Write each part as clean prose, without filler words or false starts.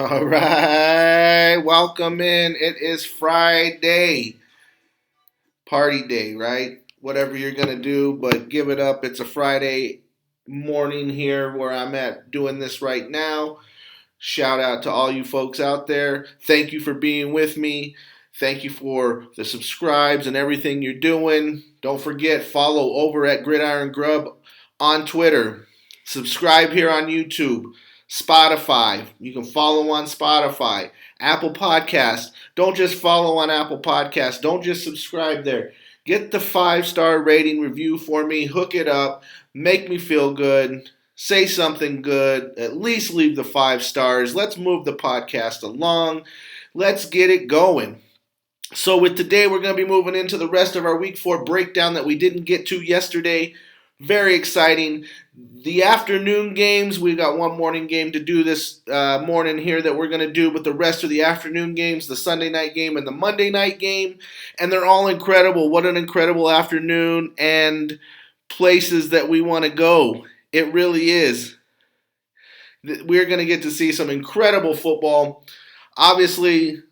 All right, welcome in. It is Friday, party day, right? Whatever you're going to do, but give it up. It's a Friday morning here where I'm at doing this right now. Shout out to all you folks out there. Thank you for being with me. Thank you for the subscribes and everything you're doing. Don't forget, follow over at Gridiron Grubb on Twitter. Subscribe here on YouTube. Spotify. You can follow on Spotify. Apple Podcast. Don't just follow on Apple Podcast. Don't just subscribe there. Get the 5-star rating review for me. Hook it up. Make me feel good. Say something good. At least leave the 5 stars. Let's move the podcast along. Let's get it going. So with today, we're going to be moving into the rest of our Week 4 breakdown that we didn't get to yesterday. Very exciting. The afternoon games, we've got one morning game to do this morning here that we're going to do, but the rest of the afternoon games, the Sunday night game and the Monday night game, and they're all incredible. What an incredible afternoon and places that we want to go. It really is. We're going to get to see some incredible football. Obviously,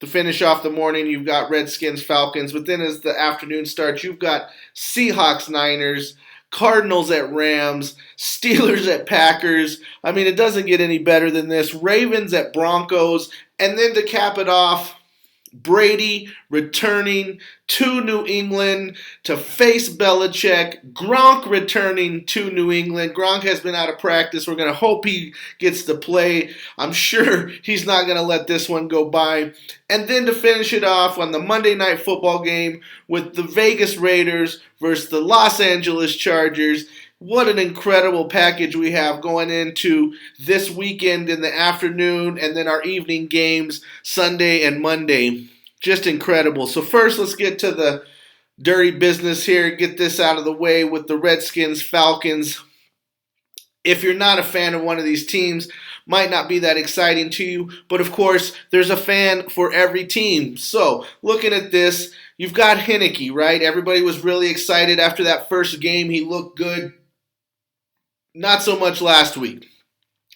to finish off the morning, you've got Redskins, Falcons, but then as the afternoon starts, you've got Seahawks, Niners, Cardinals at Rams, Steelers at Packers. I mean, it doesn't get any better than this. Ravens at Broncos, and then to cap it off, Brady returning to New England to face Belichick. Gronk returning to New England. Gronk has been out of practice. We're going to hope he gets to play. I'm sure he's not going to let this one go by. And then to finish it off on the Monday Night Football game with the Vegas Raiders versus the Los Angeles Chargers. What an incredible package we have going into this weekend in the afternoon and then our evening games Sunday and Monday. Just incredible. So first, let's get to the dirty business here. Get this out of the way with the Redskins, Falcons. If you're not a fan of one of these teams, might not be that exciting to you. But of course, there's a fan for every team. So looking at this, you've got Heinicke, right? Everybody was really excited after that first game. He looked good. Not so much last week.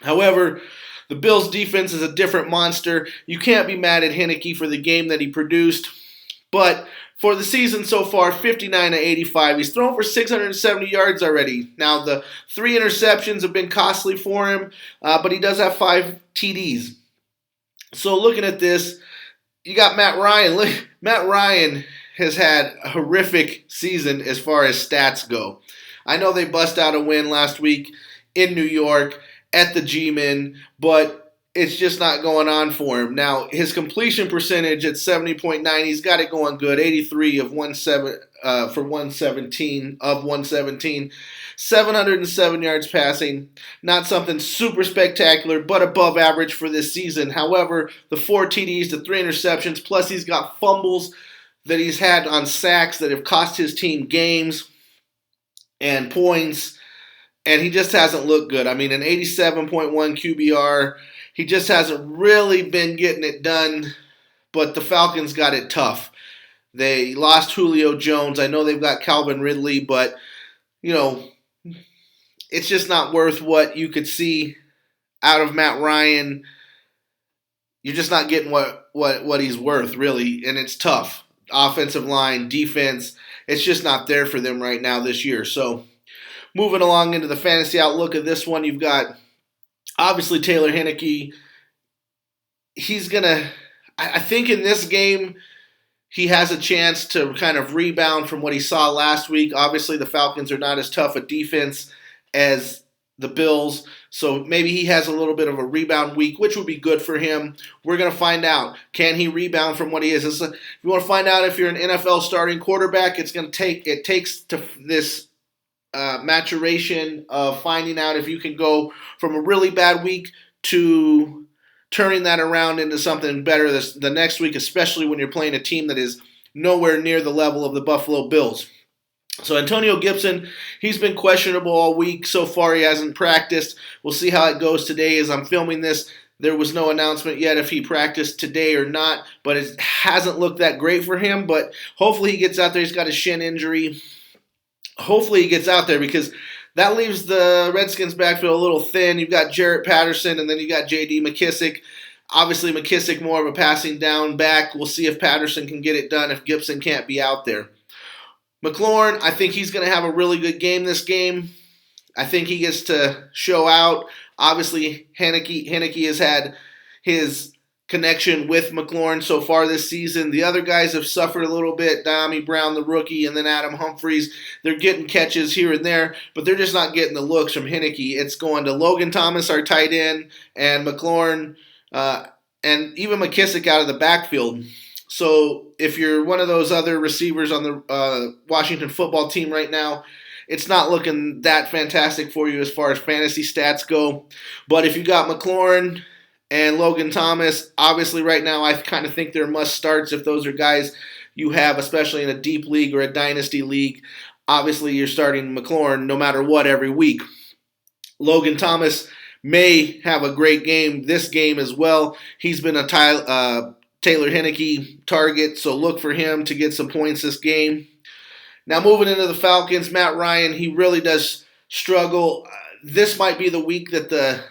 However, the Bills' defense is a different monster. You can't be mad at Heinicke for the game that he produced. But for the season so far, 59-85. He's thrown for 670 yards already. Now, the 3 interceptions have been costly for him, but he does have 5 TDs. So looking at this, you got Matt Ryan. Look, Matt Ryan has had a horrific season as far as stats go. I know they bust out a win last week in New York at the G-Men, but it's just not going on for him. Now, his completion percentage at 70.9, he's got it going good. 83 of 117 of 117. 707 yards passing. Not something super spectacular, but above average for this season. However, the 4 TDs, the 3 interceptions, plus he's got fumbles that he's had on sacks that have cost his team games and points, and he just hasn't looked good. I mean, an 87.1 QBR, he just hasn't really been getting it done, but the Falcons got it tough. They lost Julio Jones. I know they've got Calvin Ridley, but, it's just not worth what you could see out of Matt Ryan. You're just not getting what he's worth, really, and it's tough. Offensive line, defense, it's just not there for them right now this year. So moving along into the fantasy outlook of this one, you've got obviously Taylor Heinicke. He's going to, I think in this game, he has a chance to kind of rebound from what he saw last week. Obviously the Falcons are not as tough a defense as the Bills, so maybe he has a little bit of a rebound week, which would be good for him. We're going to find out. Can he rebound from what he is? If you want to find out if you're an NFL starting quarterback, it takes this maturation of finding out if you can go from a really bad week to turning that around into something better the next week, especially when you're playing a team that is nowhere near the level of the Buffalo Bills. So Antonio Gibson, he's been questionable all week. So far, he hasn't practiced. We'll see how it goes today. As I'm filming this, there was no announcement yet if he practiced today or not, but it hasn't looked that great for him. But hopefully he gets out there. He's got a shin injury. Hopefully he gets out there because That leaves the Redskins backfield a little thin. You've got Jarrett Patterson, and then you got J.D. McKissick. Obviously, McKissick more of a passing down back. We'll see if Patterson can get it done if Gibson can't be out there. McLaurin, I think he's going to have a really good game this game. I think he gets to show out. Obviously, Heineke has had his connection with McLaurin so far this season. The other guys have suffered a little bit. Dami Brown, the rookie, and then Adam Humphries. They're getting catches here and there, but they're just not getting the looks from Heineke. It's going to Logan Thomas, our tight end, and McLaurin, and even McKissick out of the backfield. So if you're one of those other receivers on the Washington football team right now, it's not looking that fantastic for you as far as fantasy stats go. But if you got McLaurin and Logan Thomas, obviously right now I kind of think they're must starts if those are guys you have, especially in a deep league or a dynasty league. Obviously you're starting McLaurin no matter what every week. Logan Thomas may have a great game this game as well. He's been a Taylor Heineke target, so look for him to get some points this game. Now moving into the Falcons, Matt Ryan, he really does struggle. This might be the week that the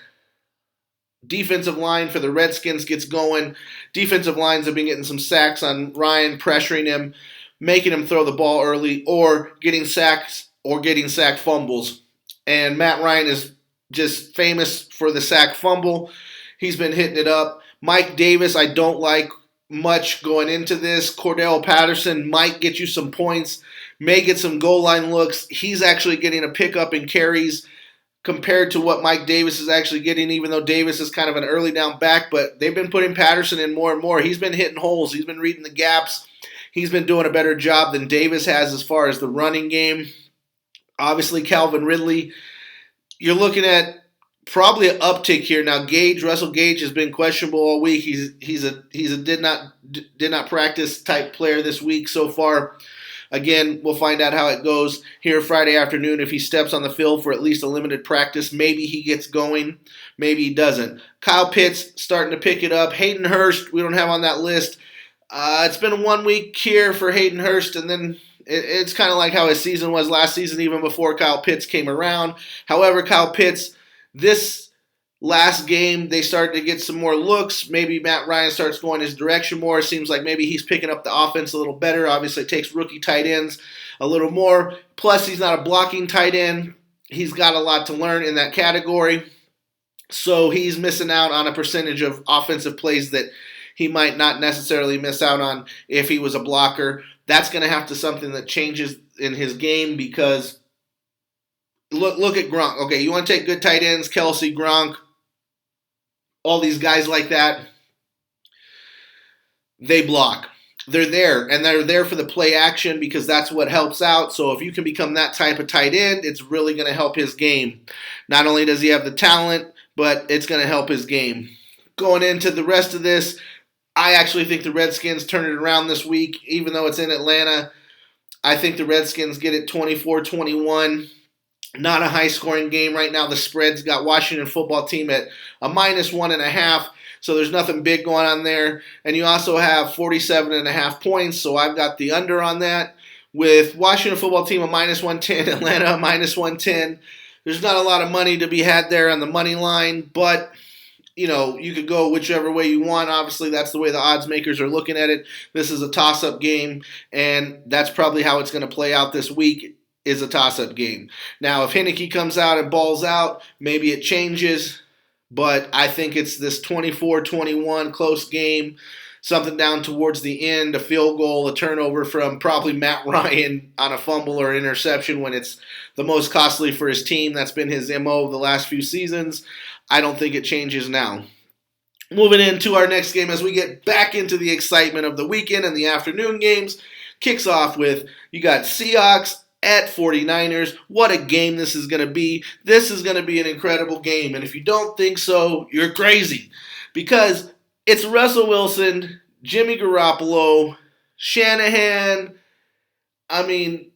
defensive line for the Redskins gets going. Defensive lines have been getting some sacks on Ryan, pressuring him, making him throw the ball early, or getting sacks or getting sack fumbles. And Matt Ryan is just famous for the sack fumble. He's been hitting it up. Mike Davis, I don't like much going into this. Cordell Patterson might get you some points, may get some goal line looks. He's actually getting a pickup in carries compared to what Mike Davis is actually getting, even though Davis is kind of an early down back, but they've been putting Patterson in more and more. He's been hitting holes. He's been reading the gaps. He's been doing a better job than Davis has as far as the running game. Obviously, Calvin Ridley, you're looking at probably an uptick here. Now, Russell Gage has been questionable all week. He's a did not practice type player this week so far. Again, we'll find out how it goes here Friday afternoon. If he steps on the field for at least a limited practice, maybe he gets going, maybe he doesn't. Kyle Pitts starting to pick it up. Hayden Hurst, we don't have on that list. It's been 1 week here for Hayden Hurst, and then it's kind of like how his season was last season, even before Kyle Pitts came around. However, Kyle Pitts, this last game, they started to get some more looks. Maybe Matt Ryan starts going his direction more. It seems like maybe he's picking up the offense a little better. Obviously, it takes rookie tight ends a little more. Plus, he's not a blocking tight end. He's got a lot to learn in that category. So he's missing out on a percentage of offensive plays that he might not necessarily miss out on if he was a blocker. That's going to have to something that changes in his game because look at Gronk. Okay, you want to take good tight ends, Kelsey, Gronk, all these guys like that, they block. They're there, and they're there for the play action because that's what helps out. So if you can become that type of tight end, it's really going to help his game. Not only does he have the talent, but it's going to help his game. Going into the rest of this, I actually think the Redskins turn it around this week, even though it's in Atlanta. I think the Redskins get it 24-21. Not a high-scoring game right now. The spread's got Washington football team at a -1.5, so there's nothing big going on there. And you also have 47.5 points, so I've got the under on that. With Washington football team a -110, Atlanta a -110, there's not a lot of money to be had there on the money line, but you could go whichever way you want. Obviously, that's the way the odds makers are looking at it. This is a toss-up game, and that's probably how it's going to play out this week. Is a toss-up game. Now, if Heineke comes out and balls out, maybe it changes, but I think it's this 24-21 close game, something down towards the end, a field goal, a turnover from probably Matt Ryan on a fumble or interception when it's the most costly for his team. That's been his MO the last few seasons. I don't think it changes now. Moving into our next game as we get back into the excitement of the weekend and the afternoon games, kicks off with you got Seahawks at 49ers. What a game this is going to be. This is going to be an incredible game. And if you don't think so, you're crazy. Because it's Russell Wilson, Jimmy Garoppolo, Shanahan. I mean,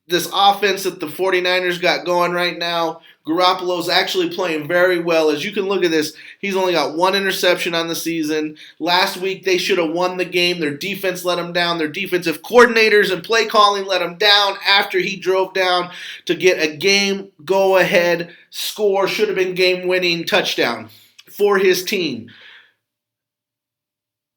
this offense that the 49ers got going right now, Garoppolo's actually playing very well. As you can look at this, he's only got one interception on the season. Last week, they should have won the game. Their defense let them down. Their defensive coordinators and play calling let them down after he drove down to get a game go-ahead score. Should have been game-winning touchdown for his team.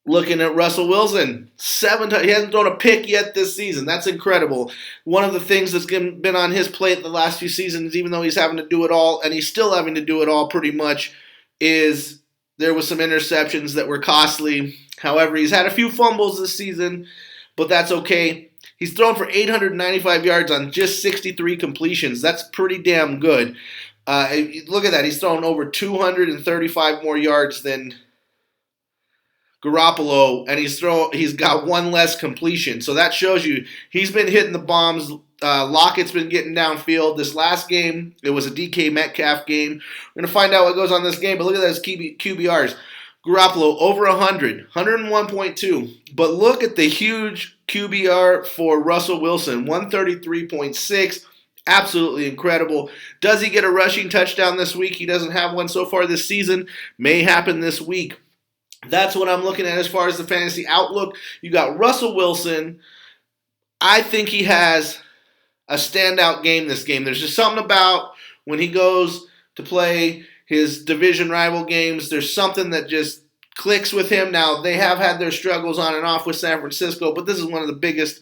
Looking at Russell Wilson, 7 times. He hasn't thrown a pick yet this season. That's incredible. One of the things that's been on his plate the last few seasons, even though he's having to do it all, and he's still having to do it all pretty much, is there was some interceptions that were costly. However, he's had a few fumbles this season, but that's okay. He's thrown for 895 yards on just 63 completions. That's pretty damn good. Look at that. He's thrown over 235 more yards than Garoppolo, and he's got one less completion. So that shows you he's been hitting the bombs. Lockett's been getting downfield. This last game, it was a DK Metcalf game. We're going to find out what goes on this game, but look at those QBRs. Garoppolo over 100, 101.2. But look at the huge QBR for Russell Wilson, 133.6. Absolutely incredible. Does he get a rushing touchdown this week? He doesn't have one so far this season. May happen this week. That's what I'm looking at as far as the fantasy outlook. You got Russell Wilson. I think he has a standout game this game. There's just something about when he goes to play his division rival games, there's something that just clicks with him. Now, they have had their struggles on and off with San Francisco, but this is one of the biggest,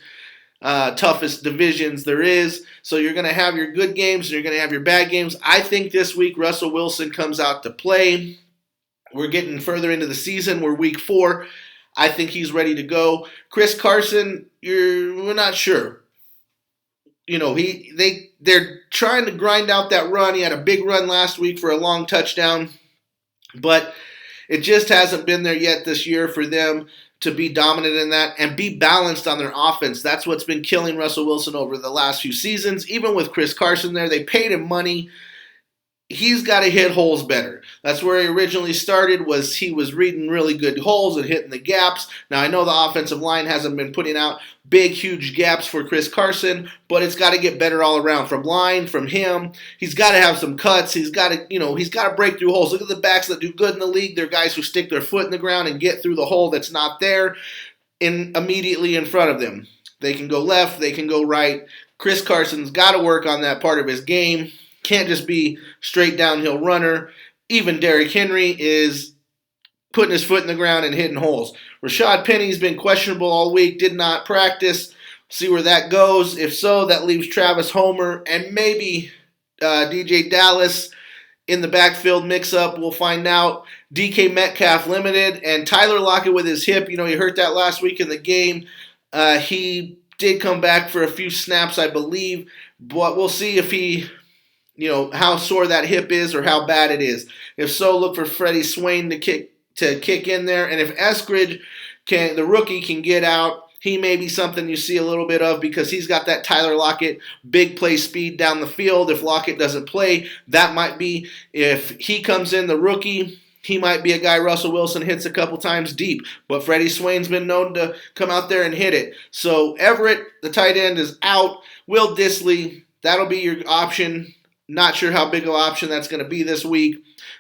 toughest divisions there is. So you're going to have your good games and you're going to have your bad games. I think this week Russell Wilson comes out to play. We're getting further into the season. We're week 4. I think he's ready to go. Chris Carson, we're not sure. You know, they're trying to grind out that run. He had a big run last week for a long touchdown, but it just hasn't been there yet this year for them to be dominant in that and be balanced on their offense. That's what's been killing Russell Wilson over the last few seasons. Even with Chris Carson there, they paid him money. He's got to hit holes better. That's where he originally started, he was reading really good holes and hitting the gaps. Now, I know the offensive line hasn't been putting out big, huge gaps for Chris Carson, but it's got to get better all around. From line, from him, he's got to have some cuts. He's got to break through holes. Look at the backs that do good in the league. They're guys who stick their foot in the ground and get through the hole that's not there immediately in front of them. They can go left, they can go right. Chris Carson's got to work on that part of his game. Can't just be straight downhill runner. Even Derrick Henry is putting his foot in the ground and hitting holes. Rashad Penny's been questionable all week, did not practice. See where that goes. If so, that leaves Travis Homer and maybe DJ Dallas in the backfield mix-up. We'll find out. DK Metcalf limited, and Tyler Lockett with his hip. You know, he hurt that last week in the game. He did come back for a few snaps, I believe, but we'll see if he... how sore that hip is or how bad it is. If so, look for Freddie Swain to kick in there. And if Eskridge, the rookie, can get out, he may be something you see a little bit of because he's got that Tyler Lockett big play speed down the field. If Lockett doesn't play, that might be, if he comes in, the rookie, he might be a guy Russell Wilson hits a couple times deep. But Freddie Swain's been known to come out there and hit it. So Everett, the tight end, is out. Will Dissly, that'll be your option. Not sure how big of an option that's going to be this week.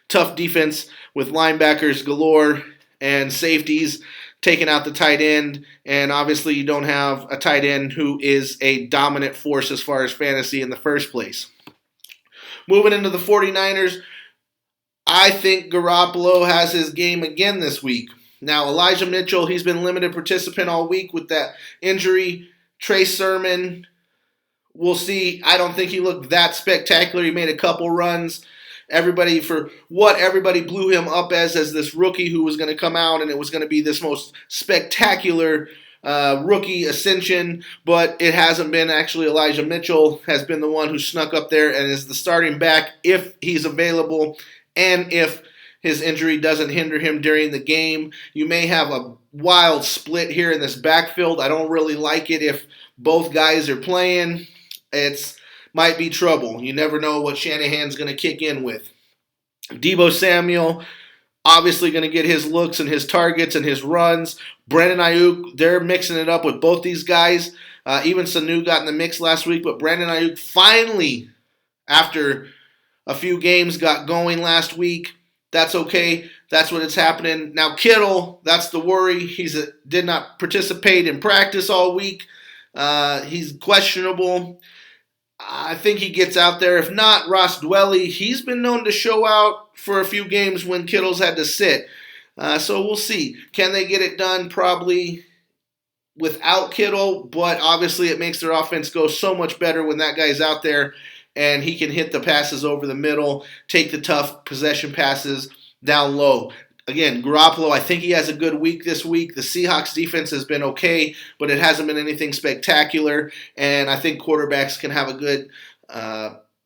Tough defense with linebackers galore and safeties taking out the tight end. And obviously you don't have a tight end who is a dominant force as far as fantasy in the first place. Moving into the 49ers, I think Garoppolo has his game again this week. Now, Elijah Mitchell, he's been limited participant all week with that injury. Trey Sermon, we'll see. I don't think he looked that spectacular. He made a couple runs. Everybody blew him up as this rookie who was going to come out and it was going to be this most spectacular rookie ascension, but it hasn't been. Actually, Elijah Mitchell has been the one who snuck up there and is the starting back if he's available and if his injury doesn't hinder him during the game. You may have a wild split here in this backfield. I don't really like it if both guys are playing. It's might be trouble. You never know what Shanahan's going to kick in with. Deebo Samuel, obviously going to get his looks and his targets and his runs. Brandon Ayuk, they're mixing it up with both these guys. Even Sanu got in the mix last week, but Brandon Ayuk finally, after a few games, got going last week. That's okay. That's what it's happening. Now Kittle, that's the worry. Did not participate in practice all week. He's questionable. I think he gets out there. If not, Ross Dwelly, he's been known to show out for a few games when Kittle's had to sit. So we'll see. Can they get it done? Probably without Kittle, but obviously it makes their offense go so much better when that guy's out there and he can hit the passes over the middle, take the tough possession passes down low. Again, Garoppolo, I think he has a good week this week. The Seahawks defense has been okay, but it hasn't been anything spectacular, and I think quarterbacks can have a good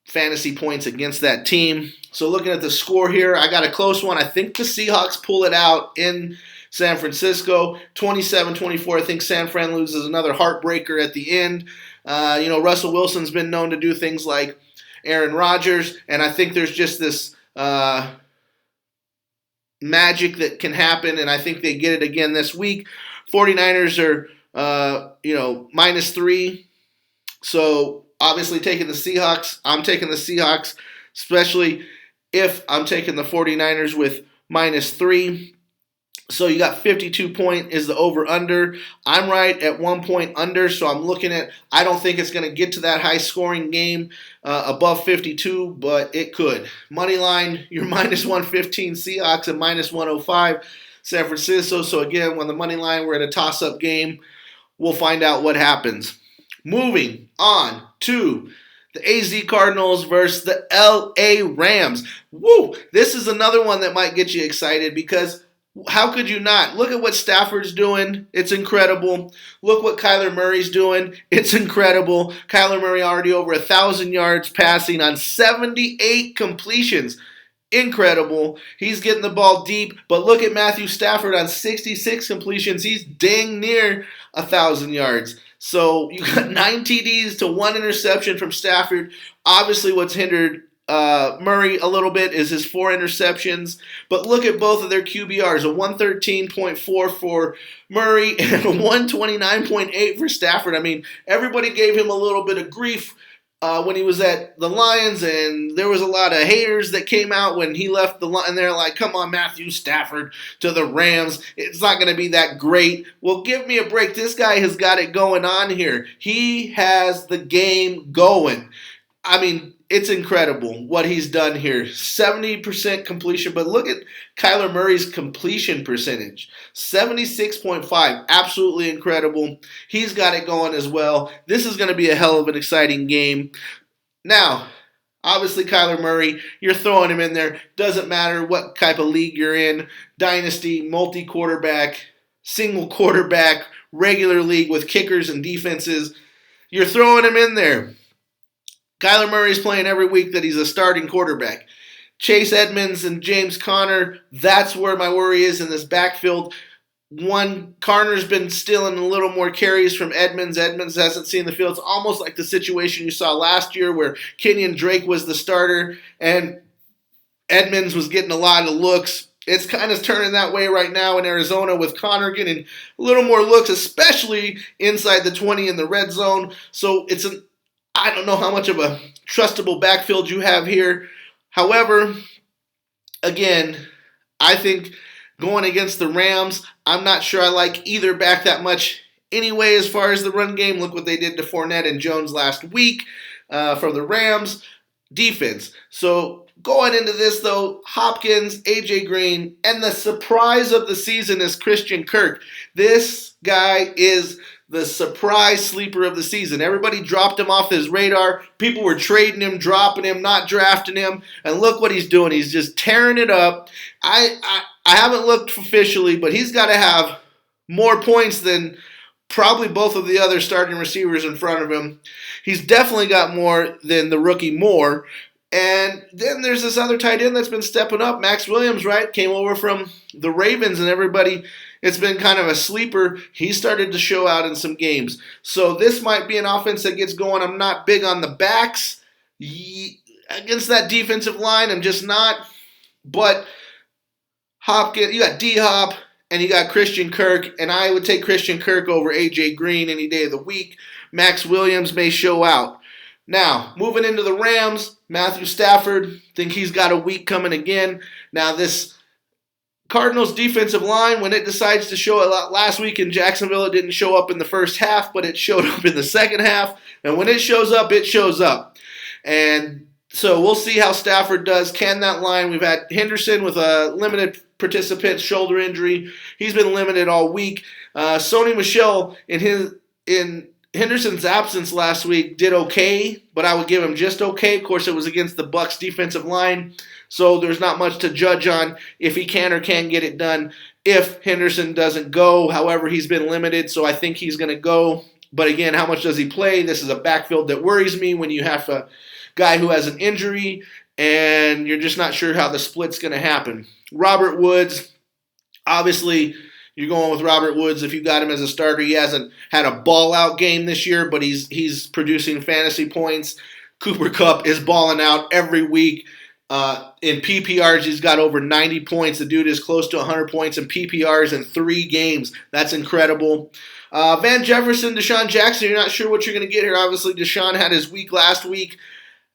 fantasy points against that team. So looking at the score here, I got a close one. I think the Seahawks pull it out in San Francisco, 27-24. I think San Fran loses another heartbreaker at the end. Russell Wilson's been known to do things like Aaron Rodgers, and I think there's just this magic that can happen, and I think they get it again this week. 49ers are, -3. So obviously taking the Seahawks. I'm taking the Seahawks, especially if I'm taking the 49ers with -3. So you got 52 point is the over-under. I'm right at 1 point under, so I'm looking at, I don't think it's going to get to that high-scoring game above 52, but it could. Money line, you're -115 Seahawks and -105 San Francisco. So again, when the money line, we're at a toss-up game. We'll find out what happens. Moving on to the AZ Cardinals versus the LA Rams. Woo! This is another one that might get you excited because how could you not? Look at what Stafford's doing. It's incredible. Look what Kyler Murray's doing. It's incredible. Kyler Murray already over 1,000 yards passing on 78 completions. Incredible. He's getting the ball deep. But look at Matthew Stafford on 66 completions. He's dang near 1,000 yards. So you got 9 TDs to 1 interception from Stafford. Obviously what's hindered Murray a little bit is his 4 interceptions, but look at both of their QBRs, a 113.4 for Murray and a 129.8 for Stafford. I mean, everybody gave him a little bit of grief when he was at the Lions, and there was a lot of haters that came out when he left the Lions, and they're like, come on, Matthew Stafford to the Rams. It's not going to be that great. Well, give me a break. This guy has got it going on here. He has the game going. I mean, it's incredible what he's done here. 70% completion, but look at Kyler Murray's completion percentage. 76.5, absolutely incredible. He's got it going as well. This is going to be a hell of an exciting game. Now, obviously Kyler Murray, you're throwing him in there. Doesn't matter what type of league you're in. Dynasty, multi-quarterback, single quarterback, regular league with kickers and defenses. You're throwing him in there. Kyler Murray's playing every week that he's a starting quarterback. Chase Edmonds and James Conner, that's where my worry is in this backfield. Conner's been stealing a little more carries from Edmonds. Edmonds hasn't seen the field. It's almost like the situation you saw last year where Kenyon Drake was the starter and Edmonds was getting a lot of looks. It's kind of turning that way right now in Arizona with Conner getting a little more looks, especially inside the 20 in the red zone. So I don't know how much of a trustable backfield you have here. However, again, I think going against the Rams, I'm not sure I like either back that much anyway as far as the run game. Look what they did to Fournette and Jones last week from the Rams defense. So going into this, though, Hopkins, A.J. Green, and the surprise of the season is Christian Kirk. This guy is the surprise sleeper of the season. Everybody dropped him off his radar. People were trading him, dropping him, not drafting him. And look what he's doing. He's just tearing it up. I haven't looked officially, but he's got to have more points than probably both of the other starting receivers in front of him. He's definitely got more than the rookie Moore. And then there's this other tight end that's been stepping up. Max Williams, right, came over from the Ravens, and everybody, it's been kind of a sleeper. He started to show out in some games. So this might be an offense that gets going. I'm not big on the backs against that defensive line. I'm just not. But Hopkins, you got D-Hop, and you got Christian Kirk, and I would take Christian Kirk over A.J. Green any day of the week. Max Williams may show out. Now, moving into the Rams, Matthew Stafford, think he's got a week coming again. Now, this Cardinals defensive line, when it decides to show it last week in Jacksonville, it didn't show up in the first half, but it showed up in the second half. And when it shows up, it shows up. And so we'll see how Stafford does. Can that line? We've had Henderson with a limited participant shoulder injury. He's been limited all week. Sony Michel in Henderson's absence last week did okay, but I would give him just okay. Of course, it was against the Bucs defensive line, so there's not much to judge on if he can or can't get it done if Henderson doesn't go. However, he's been limited, so I think he's going to go. But again, how much does he play? This is a backfield that worries me when you have a guy who has an injury and you're just not sure how the split's going to happen. Robert Woods, obviously, you're going with Robert Woods if you got him as a starter. He hasn't had a ball-out game this year, but he's producing fantasy points. Cooper Kupp is balling out every week. In PPRs, he's got over 90 points. The dude is close to 100 points in PPRs in 3 games. That's incredible. Van Jefferson, Deshaun Jackson, you're not sure what you're going to get here. Obviously, Deshaun had his week last week.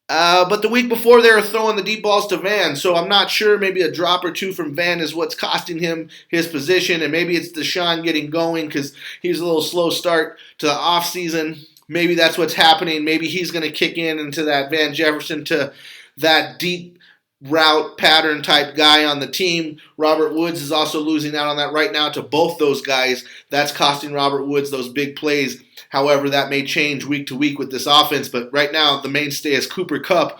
But the week before, they were throwing the deep balls to Van, so I'm not sure. Maybe a drop or two from Van is what's costing him his position, and maybe it's Deshaun getting going because he's a little slow start to the offseason. Maybe that's what's happening. Maybe he's going to kick into that Van Jefferson to that deep route pattern type guy on the team. Robert Woods is also losing out on that right now to both those guys. That's costing Robert Woods those big plays. However, that may change week to week with this offense, but right now the mainstay is Cooper Kupp.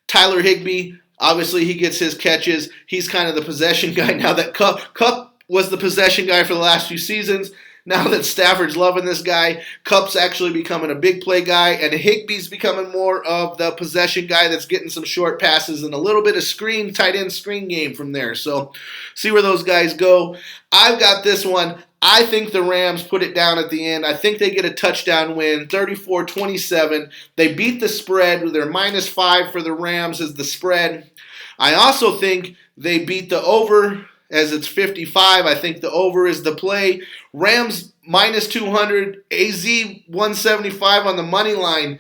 Tyler Higbee, obviously he gets his catches. He's kind of the possession guy now that Kupp was the possession guy for the last few seasons. Now that Stafford's loving this guy, Kupp's actually becoming a big play guy, and Higbee's becoming more of the possession guy that's getting some short passes and a little bit of tight end screen game from there. So see where those guys go. I've got this one. I think the Rams put it down at the end. I think they get a touchdown win, 34-27. They beat the spread. They're -5 for the Rams as the spread. I also think they beat the over as it's 55. I think the over is the play. Rams -200, AZ 175 on the money line.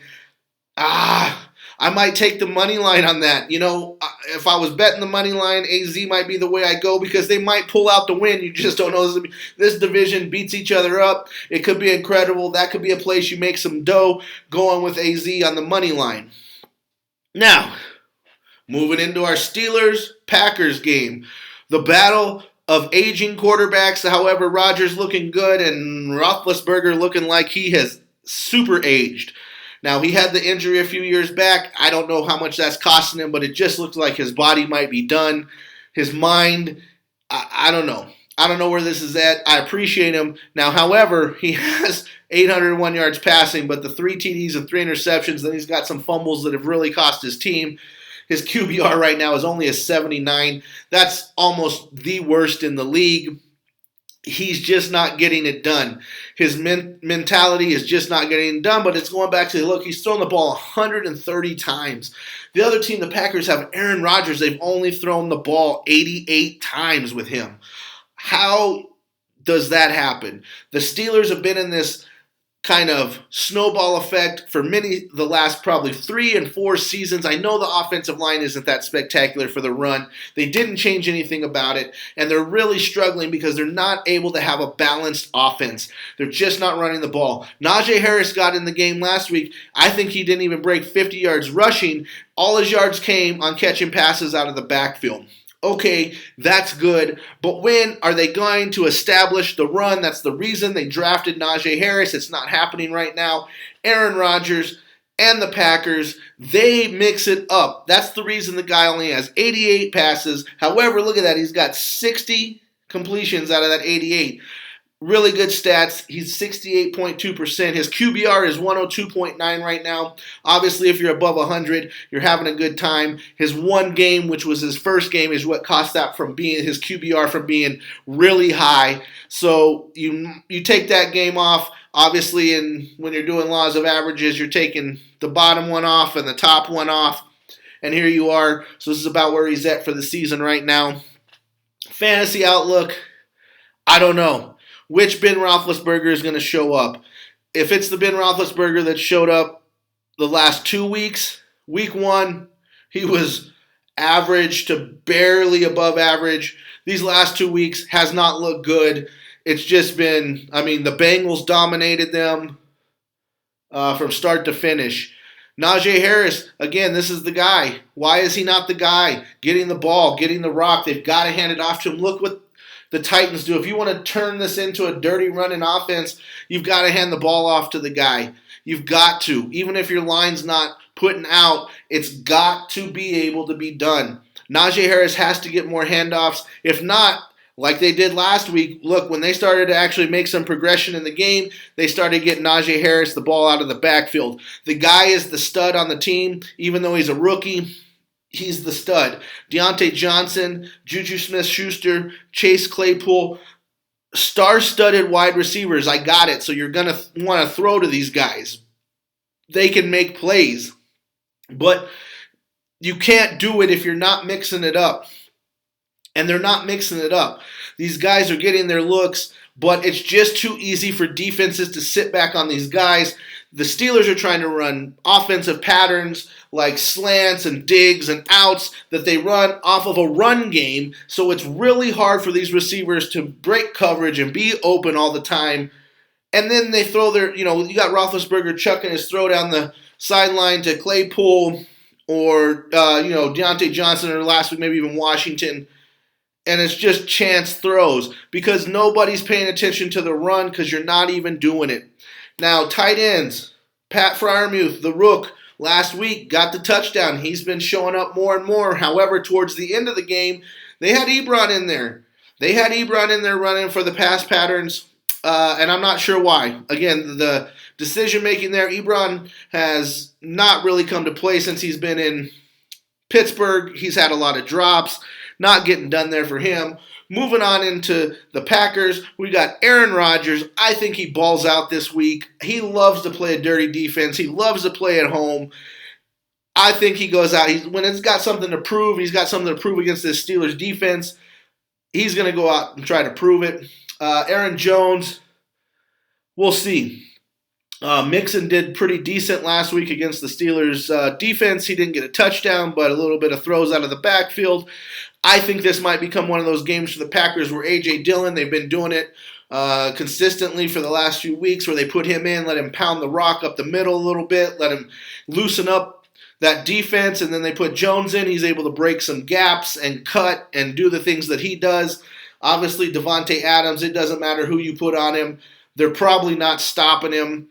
I might take the money line on that. You know, if I was betting the money line, AZ might be the way I go because they might pull out the win. You just don't know. This division beats each other up. It could be incredible. That could be a place you make some dough going with AZ on the money line. Now, moving into our Steelers-Packers game. The battle of aging quarterbacks. However, Rodgers looking good and Roethlisberger looking like he has super aged. Now, he had the injury a few years back. I don't know how much that's costing him, but it just looks like his body might be done. His mind, I don't know. I don't know where this is at. I appreciate him. Now, however, he has 801 yards passing, but the 3 TDs and 3 interceptions, then he's got some fumbles that have really cost his team. His QBR right now is only a 79. That's almost the worst in the league. He's just not getting it done. His mentality is just not getting it done, but it's going back to, look, he's thrown the ball 130 times. The other team, the Packers, have Aaron Rodgers. They've only thrown the ball 88 times with him. How does that happen? The Steelers have been in this kind of snowball effect for the last probably 3 and 4 seasons. I know the offensive line isn't that spectacular for the run. They didn't change anything about it, and they're really struggling because they're not able to have a balanced offense. They're just not running the ball. Najee Harris got in the game last week. I think he didn't even break 50 yards rushing. All his yards came on catching passes out of the backfield. Okay, that's good, but when are they going to establish the run? That's the reason they drafted Najee Harris. It's not happening right now. Aaron Rodgers and the Packers, they mix it up. That's the reason the guy only has 88 passes. However, look at that. He's got 60 completions out of that 88. Really good stats. He's 68.2%. His QBR is 102.9 right now. Obviously, if you're above 100, you're having a good time. His one game, which was his first game, is what cost that from being his QBR from being really high. So you take that game off. Obviously, when you're doing laws of averages, you're taking the bottom one off and the top one off. And here you are. So this is about where he's at for the season right now. Fantasy outlook. I don't know which Ben Roethlisberger is going to show up. If it's the Ben Roethlisberger that showed up the last 2 weeks, week 1, he was average to barely above average. These last 2 weeks has not looked good. It's just been, the Bengals dominated them from start to finish. Najee Harris, again, this is the guy. Why is he not the guy? Getting the ball, getting the rock. They've got to hand it off to him. Look what the Titans do. If you want to turn this into a dirty running offense, you've got to hand the ball off to the guy. You've got to. Even if your line's not putting out, it's got to be able to be done. Najee Harris has to get more handoffs. If not, like they did last week, look, when they started to actually make some progression in the game, they started getting Najee Harris the ball out of the backfield. The guy is the stud on the team, even though he's a rookie. He's the stud. Deontay Johnson, Juju Smith-Schuster, Chase Claypool, star-studded wide receivers. I got it. So you're going to want to throw to these guys. They can make plays. But you can't do it if you're not mixing it up. And they're not mixing it up. These guys are getting their looks, but it's just too easy for defenses to sit back on these guys. The Steelers are trying to run offensive patterns like slants and digs and outs that they run off of a run game, so it's really hard for these receivers to break coverage and be open all the time. And then they throw their, you got Roethlisberger chucking his throw down the sideline to Claypool or, Deontay Johnson, or last week maybe even Washington. And it's just chance throws because nobody's paying attention to the run because you're not even doing it. Now, tight ends, Pat Freiermuth, the Rook, last week got the touchdown. He's been showing up more and more. However, towards the end of the game, they had Ebron in there. They had Ebron in there running for the pass patterns, and I'm not sure why. Again, the decision-making there, Ebron has not really come to play since he's been in Pittsburgh. He's had a lot of drops. Not getting done there for him. Moving on into the Packers, we got Aaron Rodgers. I think he balls out this week. He loves to play a dirty defense. He loves to play at home. I think he goes out. When it's got something to prove, he's got something to prove against this Steelers defense. He's going to go out and try to prove it. Aaron Jones, we'll see. Mixon did pretty decent last week against the Steelers defense. He didn't get a touchdown, but a little bit of throws out of the backfield. I think this might become one of those games for the Packers where A.J. Dillon, they've been doing it consistently for the last few weeks, where they put him in, let him pound the rock up the middle a little bit, let him loosen up that defense, and then they put Jones in. He's able to break some gaps and cut and do the things that he does. Obviously, Devontae Adams, it doesn't matter who you put on him. They're probably not stopping him.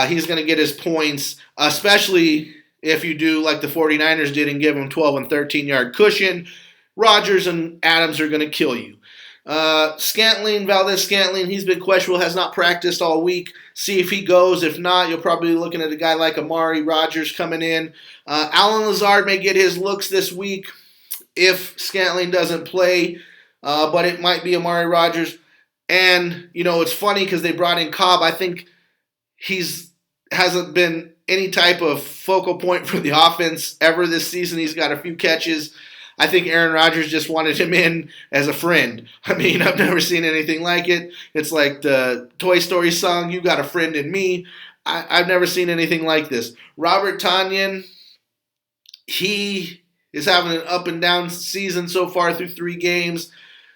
He's going to get his points, especially if you do like the 49ers did and give him 12 and 13-yard cushion. Rodgers and Adams are going to kill you. Valdez-Scantling, he's been questionable, has not practiced all week. See if he goes. If not, you're probably looking at a guy like Amari Rodgers coming in. Alan Lazard may get his looks this week if Scantling doesn't play, but it might be Amari Rodgers. And, it's funny because they brought in Cobb. I think hasn't been any type of focal point for the offense ever this season. He's got a few catches. I think Aaron Rodgers just wanted him in as a friend. I've never seen anything like it. It's like the Toy Story song, "You Got a Friend in Me." I've never seen anything like this. Robert Tonyan, he is having an up and down season so far through 3 games.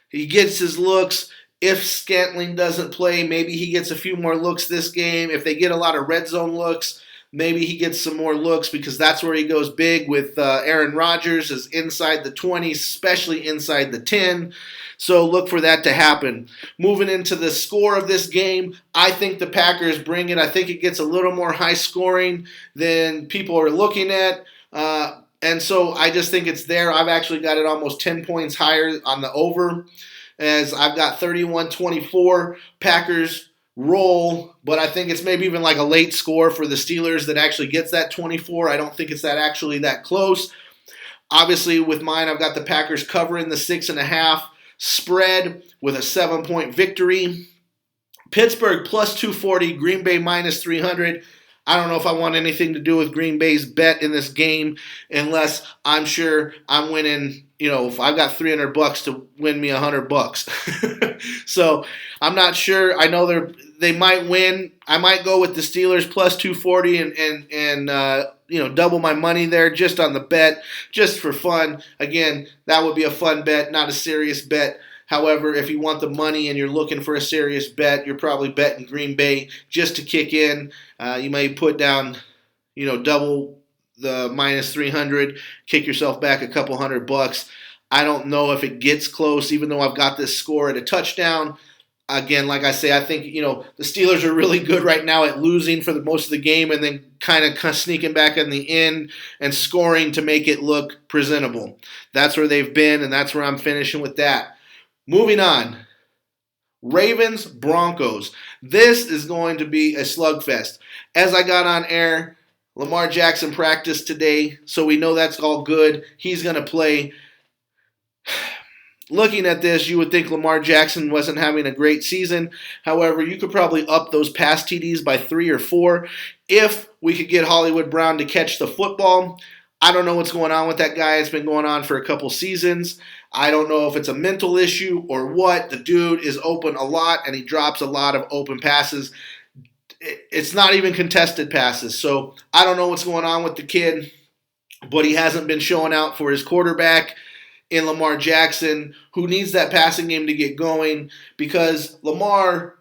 He gets his looks. If Scantling doesn't play, maybe he gets a few more looks this game. If they get a lot of red zone looks, maybe he gets some more looks, because that's where he goes big with Aaron Rodgers, is inside the 20, especially inside the 10. So look for that to happen. Moving into the score of this game, I think the Packers bring it. I think it gets a little more high scoring than people are looking at. And so I just think it's there. I've actually got it almost 10 points higher on the over, as I've got 31-24. Packers roll, but I think it's maybe even like a late score for the Steelers that actually gets that 24. I don't think it's actually that close. Obviously, with mine, I've got the Packers covering the 6.5 spread with a 7-point victory. Pittsburgh plus 240, Green Bay minus 300. I don't know if I want anything to do with Green Bay's bet in this game unless I'm sure I'm winning. If I've got $300 to win me $100. So I'm not sure. I know they might win. I might go with the Steelers plus 240 and double my money there just on the bet, just for fun. Again, that would be a fun bet, not a serious bet. However, if you want the money and you're looking for a serious bet, you're probably betting Green Bay just to kick in. You may put down, double the minus 300, kick yourself back a couple $100. I don't know if it gets close, even though I've got this score at a touchdown. Again, like I say, I think, the Steelers are really good right now at losing for most of the game and then kind of sneaking back in the end and scoring to make it look presentable. That's where they've been, and that's where I'm finishing with that. Moving on, Ravens, Broncos. This is going to be a slugfest. As I got on air, Lamar Jackson practiced today, so we know that's all good. He's going to play. Looking at this, you would think Lamar Jackson wasn't having a great season. However, you could probably up those pass TDs by 3 or 4 if we could get Hollywood Brown to catch the football. I don't know what's going on with that guy. It's been going on for a couple seasons. I don't know if it's a mental issue or what. The dude is open a lot, and he drops a lot of open passes. It's not even contested passes. So I don't know what's going on with the kid, but he hasn't been showing out for his quarterback in Lamar Jackson, who needs that passing game to get going, because Lamar,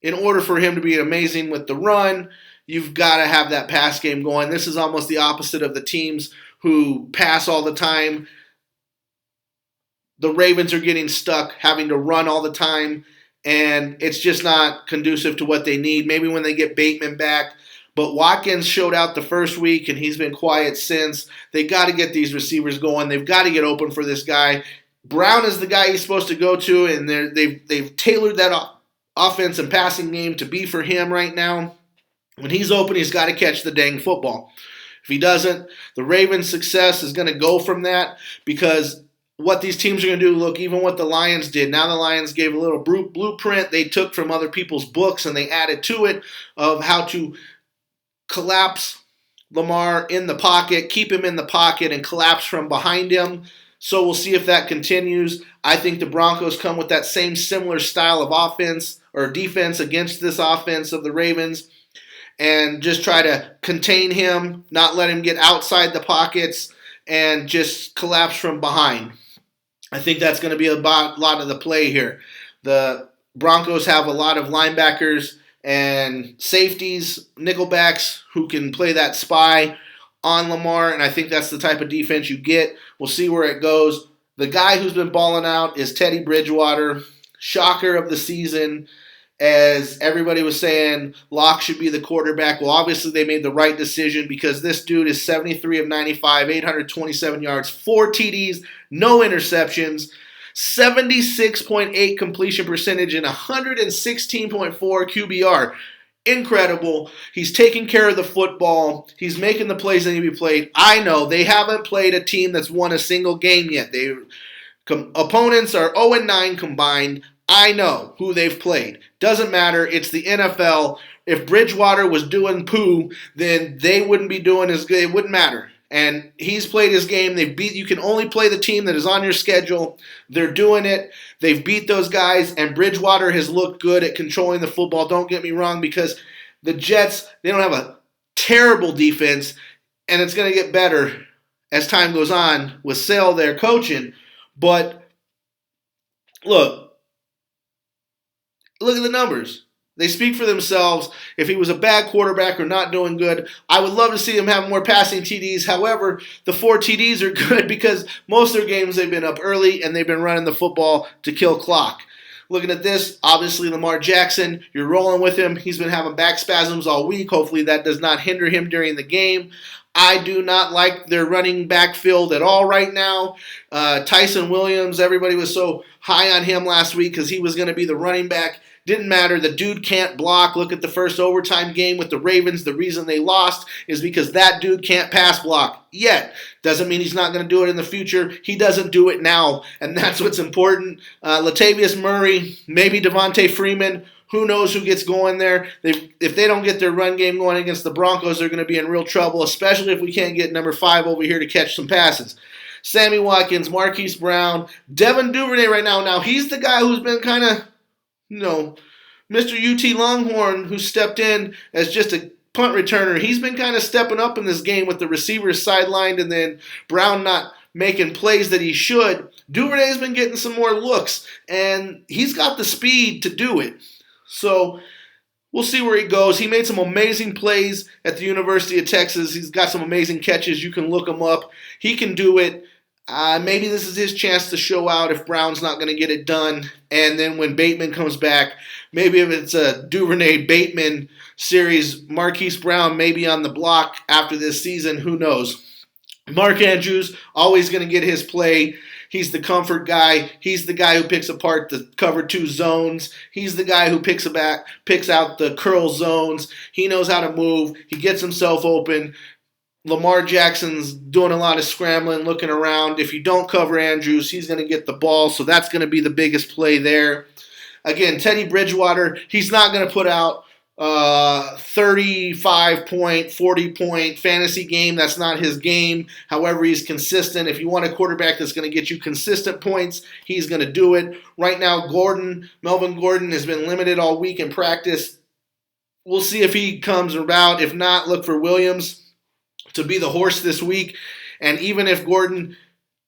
in order for him to be amazing with the run, you've got to have that pass game going. This is almost the opposite of the teams who pass all the time. The Ravens are getting stuck having to run all the time, and it's just not conducive to what they need. Maybe when they get Bateman back. But Watkins showed out the first week, and he's been quiet since. They got to get these receivers going. They've got to get open for this guy. Brown is the guy he's supposed to go to, and they've tailored that offense and passing game to be for him right now. When he's open, he's got to catch the dang football. If he doesn't, the Ravens' success is going to go from that, because what these teams are going to do, look, even what the Lions did. Now the Lions gave a little blueprint they took from other people's books, and they added to it of how to collapse Lamar in the pocket, keep him in the pocket, and collapse from behind him. So we'll see if that continues. I think the Broncos come with that same similar style of offense or defense against this offense of the Ravens, and just try to contain him, not let him get outside the pockets, and just collapse from behind. I think that's going to be a lot of the play here. The Broncos have a lot of linebackers and safeties, nickelbacks, who can play that spy on Lamar, and I think that's the type of defense you get. We'll see where it goes. The guy who's been balling out is Teddy Bridgewater, shocker of the season. As everybody was saying, Locke should be the quarterback. Well, obviously they made the right decision, because this dude is 73 of 95, 827 yards, 4 TDs, no interceptions, 76.8 completion percentage, and 116.4 QBR. Incredible. He's taking care of the football. He's making the plays that need to be played. I know they haven't played a team that's won a single game yet. Opponents are 0-9 combined. I know who they've played. Doesn't matter. It's the NFL. If Bridgewater was doing poo, then they wouldn't be doing as good. It wouldn't matter. And he's played his game. You can only play the team that is on your schedule. They're doing it. They've beat those guys, and Bridgewater has looked good at controlling the football. Don't get me wrong, because the Jets, they don't have a terrible defense, and it's going to get better as time goes on with Sale there coaching. But look at the numbers. They speak for themselves. If he was a bad quarterback or not doing good, I would love to see him have more passing TDs. However, the 4 TDs are good because most of their games they've been up early and they've been running the football to kill clock. Looking at this, obviously Lamar Jackson, you're rolling with him. He's been having back spasms all week. Hopefully that does not hinder him during the game. I do not like their running back field at all right now. Tyson Williams, everybody was so high on him last week because he was going to be the running back. Didn't matter. The dude can't block. Look at the first overtime game with the Ravens. The reason they lost is because that dude can't pass block yet. Doesn't mean he's not going to do it in the future. He doesn't do it now, and that's what's important. Latavius Murray, maybe Devontae Freeman, Who knows who gets going there? If they don't get their run game going against the Broncos, they're going to be in real trouble, especially if we can't get number 5 over here to catch some passes. Sammy Watkins, Marquise Brown, Devin Duvernay right now. Now, he's the guy who's been kind of, Mr. UT Longhorn, who stepped in as just a punt returner. He's been kind of stepping up in this game with the receivers sidelined and then Brown not making plays that he should. Duvernay's been getting some more looks, and he's got the speed to do it. So we'll see where he goes. He made some amazing plays at the University of Texas. He's got some amazing catches. You can look him up. He can do it. Maybe this is his chance to show out if Brown's not going to get it done. And then when Bateman comes back, maybe if it's a Duvernay-Bateman series, Marquise Brown may be on the block after this season. Who knows? Mark Andrews, always going to get his play. He's the comfort guy. He's the guy who picks apart the cover 2 zones. He's the guy who picks out the curl zones. He knows how to move. He gets himself open. Lamar Jackson's doing a lot of scrambling, looking around. If you don't cover Andrews, he's going to get the ball, so that's going to be the biggest play there. Again, Teddy Bridgewater, he's not going to put out 35-point, 40-point fantasy game. That's not his game. However, he's consistent. If you want a quarterback that's going to get you consistent points, he's going to do it. Right now, Melvin Gordon has been limited all week in practice. We'll see if he comes about. If not, look for Williams to be the horse this week. And even if Gordon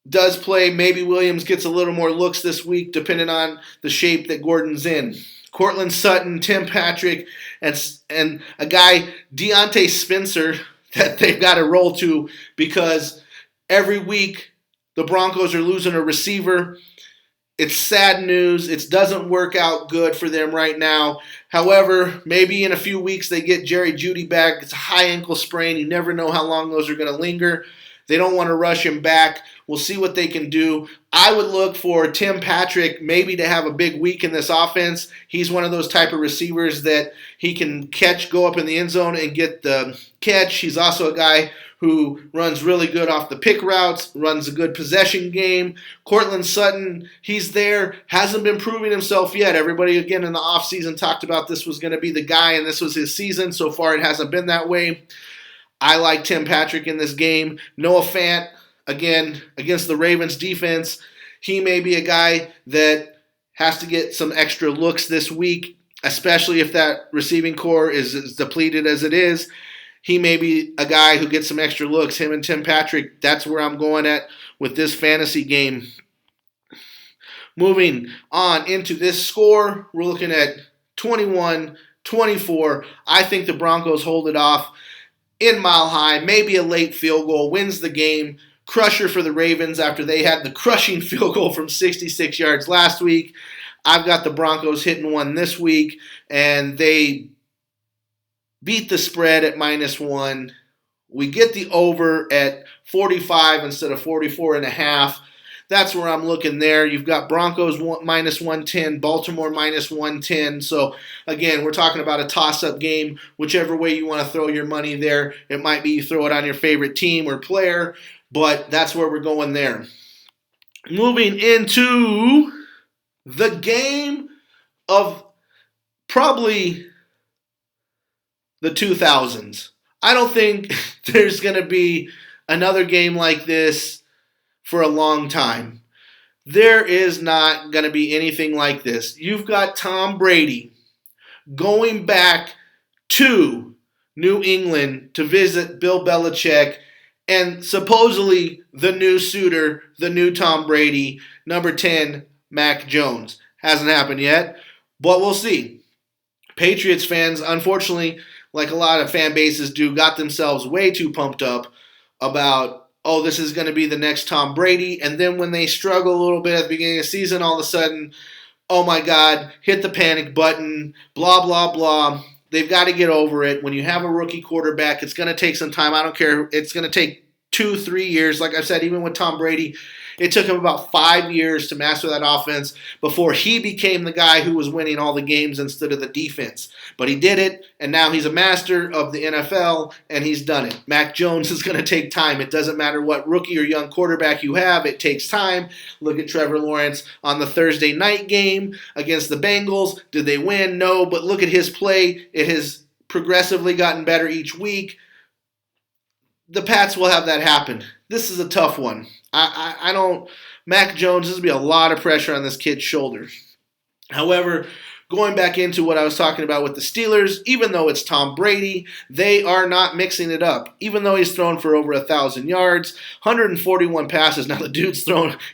does play, maybe Williams gets a little more looks this week, depending on the shape that Gordon's in. Cortland Sutton, Tim Patrick, and a guy, Deontay Spencer, that they've got to roll to because every week the Broncos are losing a receiver. It's sad news. It doesn't work out good for them right now. However, maybe in a few weeks they get Jerry Jeudy back. It's a high ankle sprain. You never know how long those are going to linger. They don't want to rush him back. We'll see what they can do. I would look for Tim Patrick maybe to have a big week in this offense. He's one of those type of receivers that he can catch, go up in the end zone and get the catch. He's also a guy who runs really good off the pick routes, runs a good possession game. Cortland Sutton, he's there, hasn't been proving himself yet. Everybody, again, in the offseason talked about this was going to be the guy, and this was his season. So far, it hasn't been that way. I like Tim Patrick in this game. Noah Fant, again, against the Ravens defense, he may be a guy that has to get some extra looks this week, especially if that receiving core is as depleted as it is. He may be a guy who gets some extra looks. Him and Tim Patrick, that's where I'm going at with this fantasy game. Moving on into this score, we're looking at 21-24. I think the Broncos hold it off in Mile High, maybe a late field goal, wins the game. Crusher for the Ravens after they had the crushing field goal from 66 yards last week. I've got the Broncos hitting one this week, and they beat the spread at -1. We get the over at 45 instead of 44.5. That's where I'm looking there. You've got Broncos -110, Baltimore -110. So, again, we're talking about a toss-up game. Whichever way you want to throw your money there. It might be you throw it on your favorite team or player, but that's where we're going there. Moving into the game of probably the 2000s. I don't think there's going to be another game like this for a long time. There is not going to be anything like this. You've got Tom Brady going back to New England to visit Bill Belichick and supposedly the new suitor, the new Tom Brady, number 10, Mac Jones. Hasn't happened yet, but we'll see. Patriots fans, unfortunately, like a lot of fan bases do, got themselves way too pumped up about, oh, this is going to be the next Tom Brady. And then when they struggle a little bit at the beginning of the season, all of a sudden, oh my God, hit the panic button, blah, blah, blah. They've got to get over it. When you have a rookie quarterback, it's going to take some time. I don't care. It's going to take 2-3 years. Like I said, even with Tom Brady, it took him about 5 years to master that offense before he became the guy who was winning all the games instead of the defense. But he did it, and now he's a master of the NFL, and he's done it. Mac Jones is going to take time. It doesn't matter what rookie or young quarterback you have. It takes time. Look at Trevor Lawrence on the Thursday night game against the Bengals. Did they win? No, but look at his play. It has progressively gotten better each week. The Pats will have that happen. This is a tough one. I don't. Mac Jones, this will be a lot of pressure on this kid's shoulders. However, going back into what I was talking about with the Steelers, even though it's Tom Brady, they are not mixing it up. Even though he's thrown for over 1,000 yards, 141 passes. Now the dude's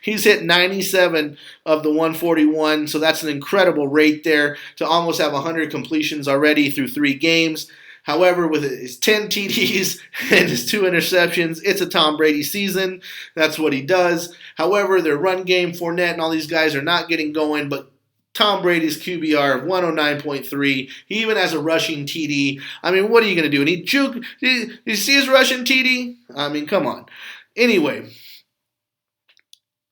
he's hit 97 of the 141, so that's an incredible rate there to almost have 100 completions already through 3 games. However, with his 10 TDs and his 2 interceptions, it's a Tom Brady season. That's what he does. However, their run game, Fournette and all these guys are not getting going, but Tom Brady's QBR of 109.3. He even has a rushing TD. I mean, what are you going to do? And he juke. Did you see his rushing TD? I mean, come on. Anyway,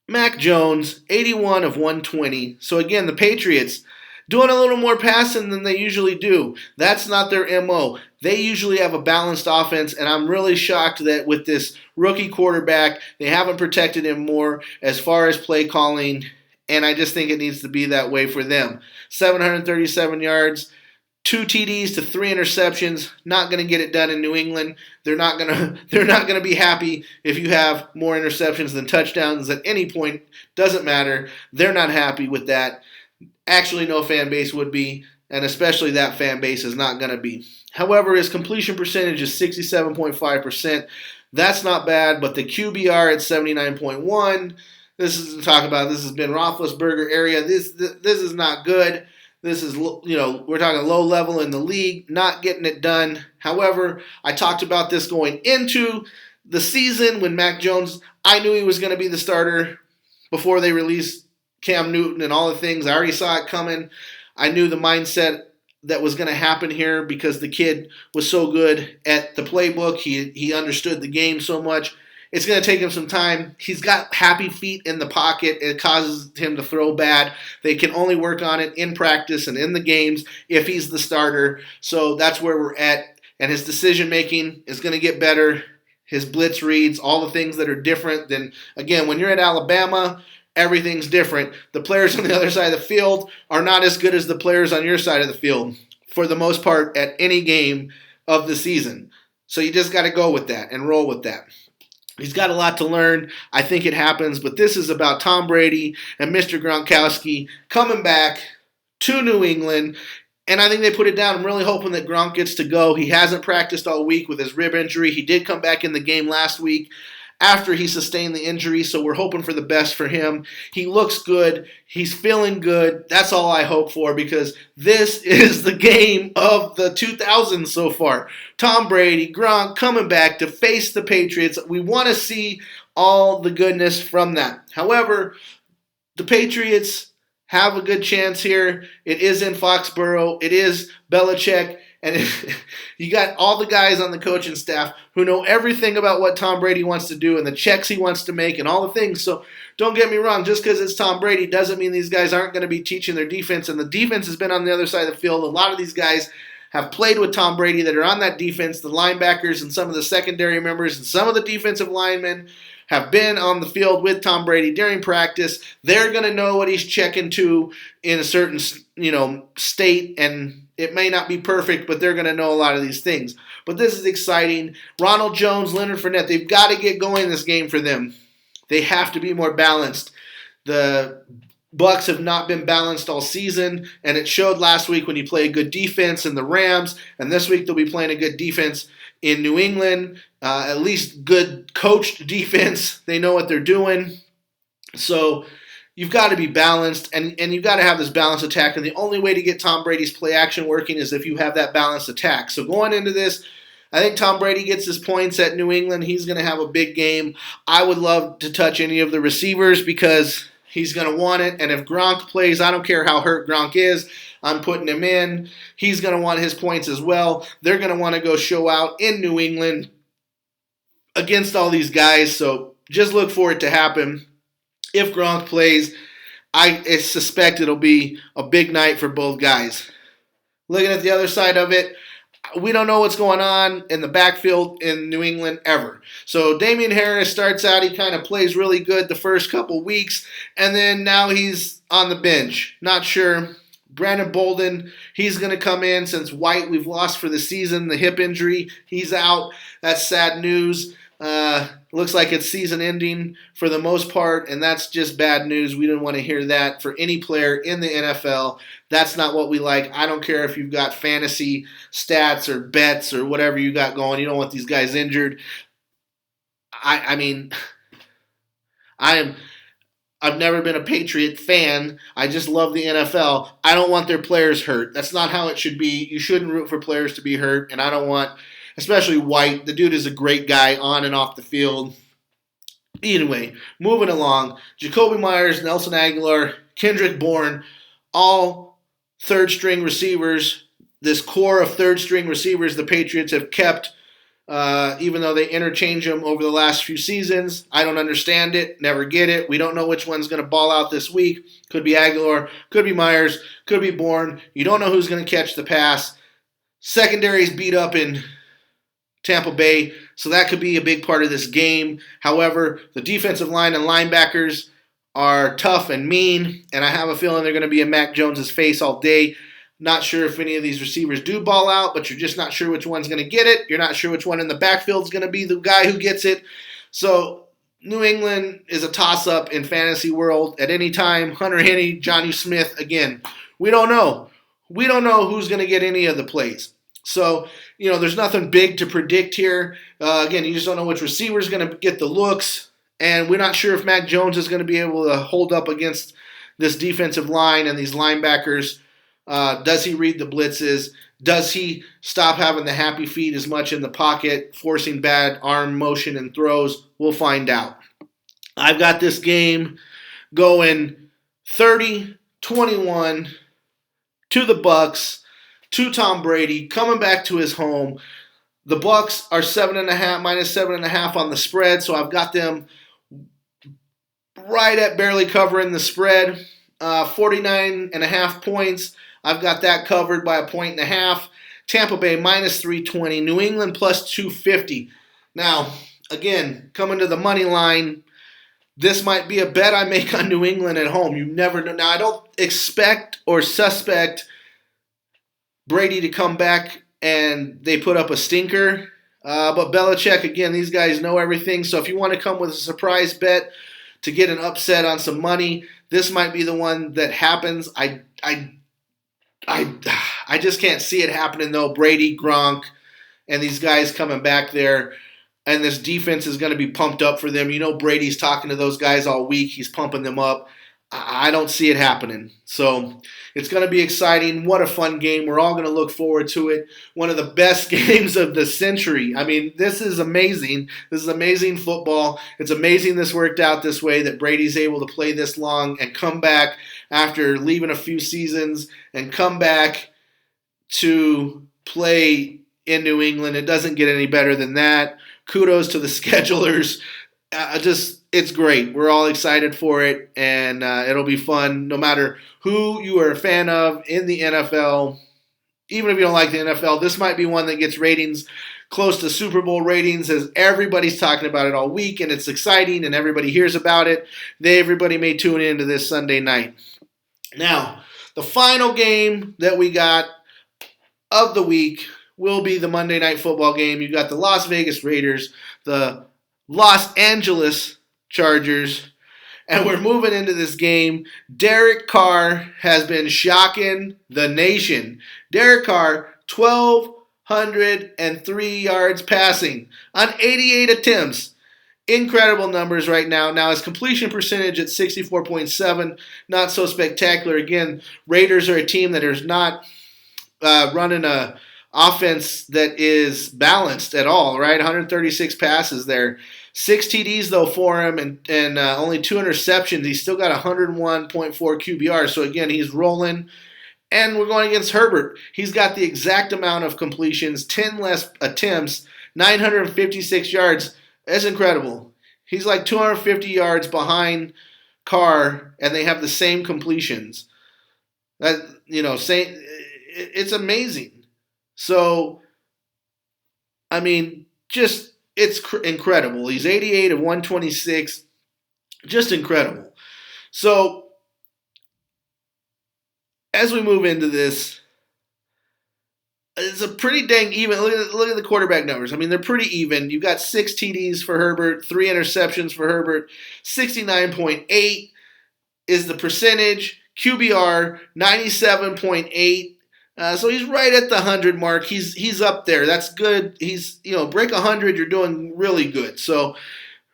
Mac Jones, 81 of 120. So again, the Patriots doing a little more passing than they usually do. That's not their MO. They usually have a balanced offense, and I'm really shocked that with this rookie quarterback, they haven't protected him more as far as play calling, and I just think it needs to be that way for them. 737 yards, 2 TDs to 3 interceptions. Not going to get it done in New England. They're not going to be happy if you have more interceptions than touchdowns at any point. Doesn't matter. They're not happy with that. Actually, no fan base would be, and especially that fan base is not going to be. However, his completion percentage is 67.5%. That's not bad, but the QBR at 79.1. This is to talk about. This has been Roethlisberger area. This is not good. This is, we're talking low level in the league, not getting it done. However, I talked about this going into the season when Mac Jones, I knew he was going to be the starter before they released Cam Newton and all the things. I already saw it coming. I knew the mindset that was going to happen here because the kid was so good at the playbook. He understood the game so much. It's going to take him some time. He's got happy feet in the pocket. It causes him to throw bad. They can only work on it in practice and in the games if he's the starter. So that's where we're at. And his decision-making is going to get better. His blitz reads, all the things that are different than, again, when you're at Alabama, everything's different. The players on the other side of the field are not as good as the players on your side of the field for the most part at any game of the season. So you just got to go with that and roll with that. He's got a lot to learn. I think it happens, but this is about Tom Brady and Mr. Gronkowski coming back to New England, and I think they put it down. I'm really hoping that Gronk gets to go. He hasn't practiced all week with his rib injury. He did come back in the game last week after he sustained the injury, so we're hoping for the best for him. He looks good. He's feeling good. That's all I hope for because this is the game of the 2000s so far. Tom Brady, Gronk coming back to face the Patriots. We want to see all the goodness from that. However, the Patriots have a good chance here. It is in Foxborough. It is Belichick. And you got all the guys on the coaching staff who know everything about what Tom Brady wants to do and the checks he wants to make and all the things. So don't get me wrong, just because it's Tom Brady doesn't mean these guys aren't going to be teaching their defense. And the defense has been on the other side of the field. A lot of these guys have played with Tom Brady that are on that defense, the linebackers and some of the secondary members and some of the defensive linemen have been on the field with Tom Brady during practice. They're going to know what he's checking to in a certain, state, and it may not be perfect, but they're going to know a lot of these things. But this is exciting. Ronald Jones, Leonard Fournette, they've got to get going in this game for them. They have to be more balanced. The Bucs have not been balanced all season, and it showed last week when you play a good defense in the Rams, and this week they'll be playing a good defense in New England, at least good coached defense. They know what they're doing. So you've got to be balanced, and you've got to have this balanced attack, and the only way to get Tom Brady's play action working is if you have that balanced attack. So going into this, I think Tom Brady gets his points at New England. He's going to have a big game. I would love to touch any of the receivers because he's going to want it, and if Gronk plays, I don't care how hurt Gronk is, I'm putting him in. He's going to want his points as well. They're going to want to go show out in New England. against all these guys. So just look for it to happen. If Gronk plays, I suspect it'll be a big night for both guys. Looking at the other side of it, we don't know what's going on in the backfield in New England ever. So Damien Harris starts out, he kind of plays really good the first couple weeks, and then now he's on the bench. Not sure. Brandon Bolden, he's going to come in since White, we've lost for the season, the hip injury. He's out. That's sad news. Looks like it's season ending for the most part, and that's just bad news. We didn't want to hear that for any player in the NFL. That's not what we like. I don't care if you've got fantasy stats or bets or whatever you got going. You don't want these guys injured. I mean, I've never been a Patriot fan. I just love the NFL. I don't want their players hurt. That's not how it should be. You shouldn't root for players to be hurt, and I don't want, especially White. The dude is a great guy on and off the field. Anyway, moving along. Jacoby Myers, Nelson Aguilar, Kendrick Bourne, all third-string receivers. This core of third-string receivers the Patriots have kept, even though they interchange them over the last few seasons. I don't understand it. Never get it. We don't know which one's going to ball out this week. Could be Aguilar. Could be Myers. Could be Bourne. You don't know who's going to catch the pass. Secondary's beat up in Tampa Bay, so that could be a big part of this game. However, the defensive line and linebackers are tough and mean, and I have a feeling they're going to be in Mac Jones's face all day. Not sure if any of these receivers do ball out, but you're just not sure which one's going to get it. You're not sure which one in the backfield is going to be the guy who gets it. So New England is a toss-up in fantasy world at any time. Hunter Henry, Johnny Smith, again, we don't know. We don't know who's going to get any of the plays. So, there's nothing big to predict here. Again, you just don't know which receiver is going to get the looks. And we're not sure if Mac Jones is going to be able to hold up against this defensive line and these linebackers. Does he read the blitzes? Does he stop having the happy feet as much in the pocket, forcing bad arm motion and throws? We'll find out. I've got this game going 30-21 to the Bucs. To Tom Brady, coming back to his home. The Bucs are minus 7.5 on the spread, so I've got them right at barely covering the spread. 49.5 points. I've got that covered by 1.5. Tampa Bay minus 320. New England plus 250. Now, again, coming to the money line, this might be a bet I make on New England at home. You never know. Now, I don't expect or suspect Brady to come back and they put up a stinker. But Belichick, again, these guys know everything. So if you want to come with a surprise bet to get an upset on some money, this might be the one that happens. I just can't see it happening, though. Brady, Gronk, and these guys coming back there. And this defense is going to be pumped up for them. Brady's talking to those guys all week. He's pumping them up. I don't see it happening. So it's going to be exciting. What a fun game. We're all going to look forward to it. One of the best games of the century. I mean, this is amazing. This is amazing football. It's amazing this worked out this way, that Brady's able to play this long and come back after leaving a few seasons and come back to play in New England. It doesn't get any better than that. Kudos to the schedulers. It's great. We're all excited for it, and it'll be fun no matter who you are a fan of in the NFL. Even if you don't like the NFL, this might be one that gets ratings close to Super Bowl ratings, as everybody's talking about it all week, and it's exciting, and everybody hears about it. Everybody may tune into this Sunday night. Now, the final game that we got of the week will be the Monday Night Football game. You've got the Las Vegas Raiders, the Los Angeles Chargers, and we're moving into this game. Derek Carr has been shocking the nation. Derek Carr, 1,203 yards passing on 88 attempts. Incredible numbers right now. Now, his completion percentage at 64.7, not so spectacular. Again, Raiders are a team that is not running a offense that is balanced at all, right? 136 passes there. 6 TDs, though, for him, and only 2 interceptions. He's still got 101.4 QBR. So, again, he's rolling. And we're going against Herbert. He's got the exact amount of completions, 10 less attempts, 956 yards. It's incredible. He's like 250 yards behind Carr, and they have the same completions. That it's amazing. So, I mean, just it's incredible. He's 88 of 126, just incredible. So, as we move into this, it's a pretty dang even. Look at the quarterback numbers. I mean, they're pretty even. You've got 6 TDs for Herbert, 3 interceptions for Herbert. 69.8 is the percentage. QBR 97.8. So he's right at the 100 mark. He's up there. That's good. He's break 100. You're doing really good. So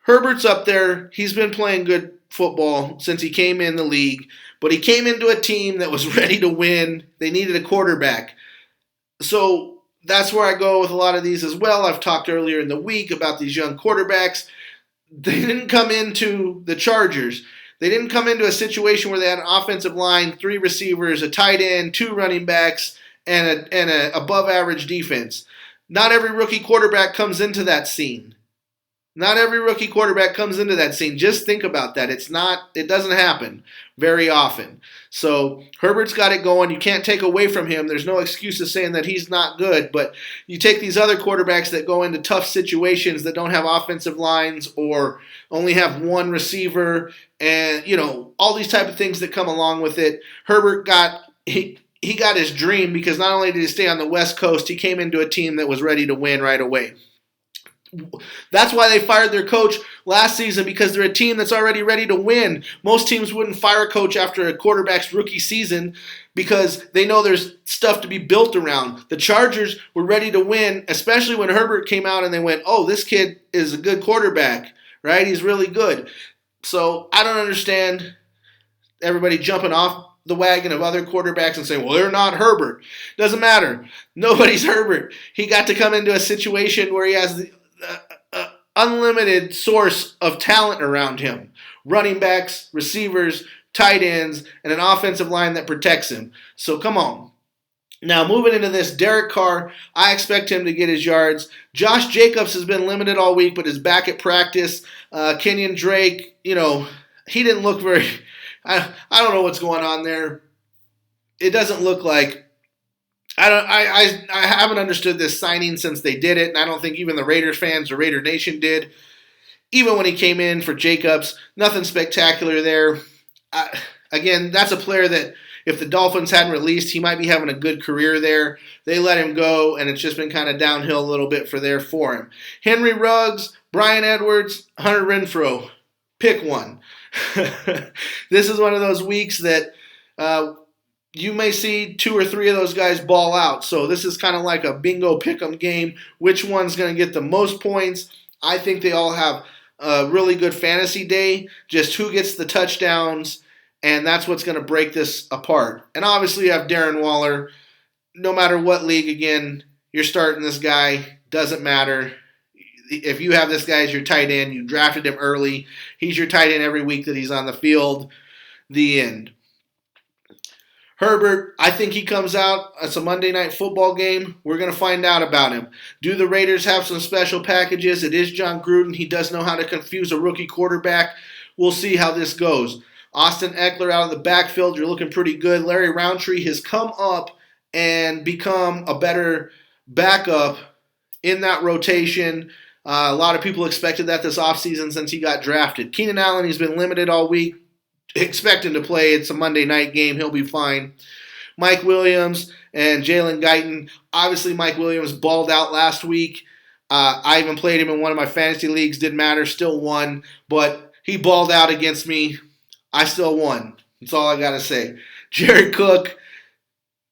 Herbert's up there. He's been playing good football since he came in the league. But he came into a team that was ready to win. They needed a quarterback. So that's where I go with a lot of these as well. I've talked earlier in the week about these young quarterbacks. They didn't come into the Chargers. They didn't come into a situation where they had an offensive line, 3 receivers, a tight end, 2 running backs, and an above-average defense. Not every rookie quarterback comes into that scene. Not every rookie quarterback comes into that scene. Just think about that. It doesn't happen very often. So Herbert's got it going. You can't take away from him. There's no excuses saying that he's not good. But you take these other quarterbacks that go into tough situations that don't have offensive lines or only have 1 receiver and, all these type of things that come along with it. Herbert got his dream because not only did he stay on the West Coast, he came into a team that was ready to win right away. That's why they fired their coach last season, because they're a team that's already ready to win. Most teams wouldn't fire a coach after a quarterback's rookie season because they know there's stuff to be built around. The Chargers were ready to win, especially when Herbert came out and they went, oh, this kid is a good quarterback, right? He's really good. So I don't understand everybody jumping off the wagon of other quarterbacks and saying, well, they're not Herbert. Doesn't matter. Nobody's Herbert. He got to come into a situation where he has the unlimited source of talent around him. Running backs, receivers, tight ends, and an offensive line that protects him. So come on. Now, moving into this, Derek Carr, I expect him to get his yards. Josh Jacobs has been limited all week, but is back at practice. Kenyon Drake, he didn't look very... I don't know what's going on there. It doesn't look like... I haven't understood this signing since they did it, and I don't think even the Raiders fans or Raider Nation did. Even when he came in for Jacobs, nothing spectacular there. Again, that's a player that if the Dolphins hadn't released, he might be having a good career there. They let him go, and it's just been kind of downhill a little bit for him. Henry Ruggs, Brian Edwards, Hunter Renfrow. Pick one. This is one of those weeks that you may see 2 or 3 of those guys ball out. So this is kind of like a bingo pick'em game. Which one's going to get the most points? I think they all have a really good fantasy day. Just who gets the touchdowns, and that's what's going to break this apart. And obviously you have Darren Waller. No matter what league, again, you're starting this guy. Doesn't matter. If you have this guy as your tight end, you drafted him early. He's your tight end every week that he's on the field. The end. Herbert, I think he comes out. It's a Monday Night Football game. We're going to find out about him. Do the Raiders have some special packages? It is John Gruden. He does know how to confuse a rookie quarterback. We'll see how this goes. Austin Eckler out of the backfield. You're looking pretty good. Larry Roundtree has come up and become a better backup in that rotation. A lot of people expected that this offseason since he got drafted. Keenan Allen, he's been limited all week. Expect him to play. It's a Monday night game. He'll be fine. Mike Williams and Jalen Guyton. Obviously, Mike Williams balled out last week. I even played him in one of my fantasy leagues. Didn't matter. Still won. But he balled out against me. I still won. That's all I got to say. Jared Cook,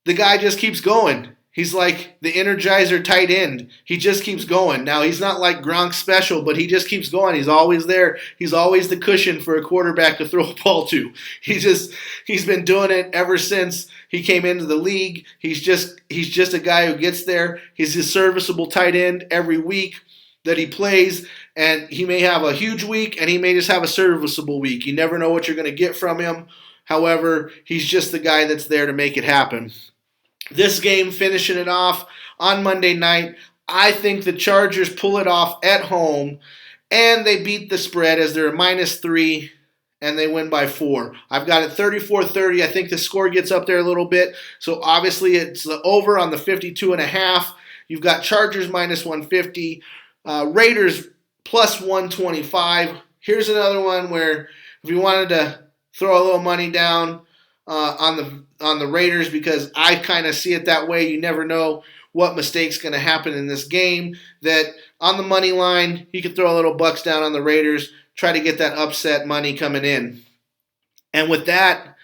the guy just keeps going. He's like the Energizer tight end. He just keeps going. Now, he's not like Gronk special, but he just keeps going. He's always there. He's always the cushion for a quarterback to throw a ball to. He's been doing it ever since he came into the league. He's just a guy who gets there. He's a serviceable tight end every week that he plays, and he may have a huge week, and he may just have a serviceable week. You never know what you're going to get from him. However, he's just the guy that's there to make it happen. This game, finishing it off on Monday night, I think the Chargers pull it off at home, and they beat the spread as they're a -3, and they win by 4. I've got it 34-30. I think the score gets up there a little bit. So obviously it's the over on the 52.5. You've got Chargers -150, Raiders +125. Here's another one where if you wanted to throw a little money down on the Raiders, because I kind of see it that way. You never know what mistake's going to happen in this game. That on the money line, you could throw a little bucks down on the Raiders, try to get that upset money coming in. And with that,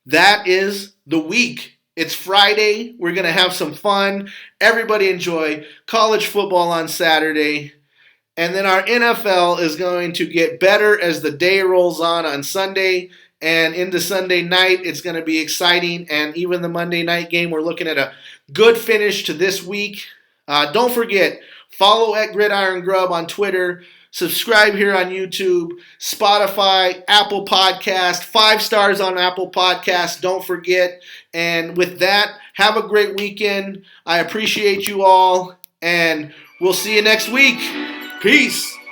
that is the week. It's Friday. We're going to have some fun. Everybody enjoy college football on Saturday. And then our NFL is going to get better as the day rolls on Sunday. And into Sunday night, it's going to be exciting. And even the Monday night game, we're looking at a good finish to this week. Don't forget, follow at Gridiron Grubb on Twitter. Subscribe here on YouTube, Spotify, Apple Podcast, 5 stars on Apple Podcast. Don't forget. And with that, have a great weekend. I appreciate you all. And we'll see you next week. Peace.